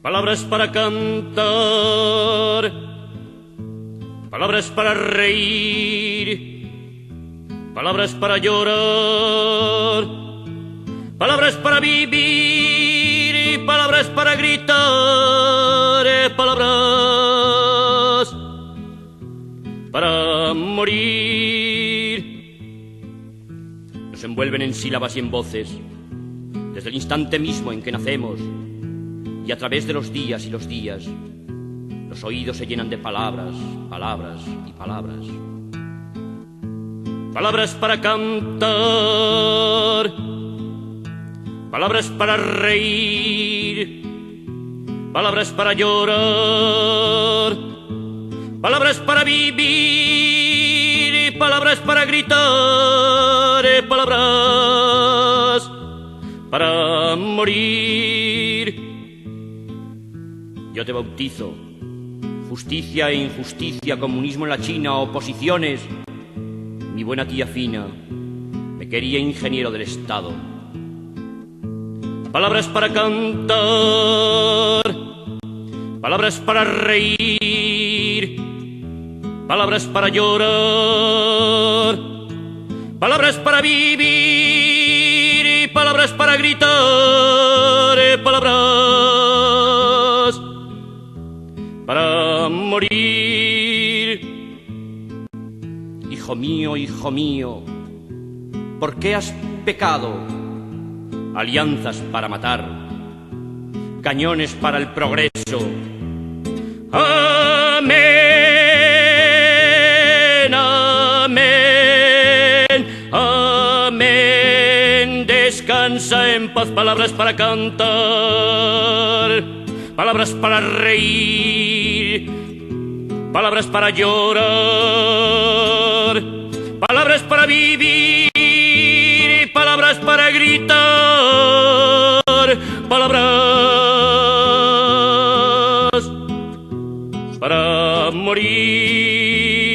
Palabras para cantar, palabras para reír, palabras para llorar, palabras para vivir, palabras para gritar, palabras para morir. Nos envuelven en sílabas y en voces desde el instante mismo en que nacemos, y a través de los días y los días los oídos se llenan de palabras, palabras y palabras. Palabras para cantar, palabras para reír, palabras para llorar, palabras para vivir, palabras para gritar, palabras para morir. Yo te bautizo, justicia e injusticia, comunismo en la China, oposiciones. Mi buena tía fina me quería ingeniero del Estado. Palabras para cantar, palabras para reír, palabras para llorar, palabras para vivir, palabras para gritar, palabras para morir. Hijo mío, ¿por qué has pecado? Alianzas para matar, cañones para el progreso. Amén, amén, amén. Descansa en paz. Palabras para cantar, palabras para reír, palabras para llorar, palabras para vivir, palabras para gritar, palabras para morir.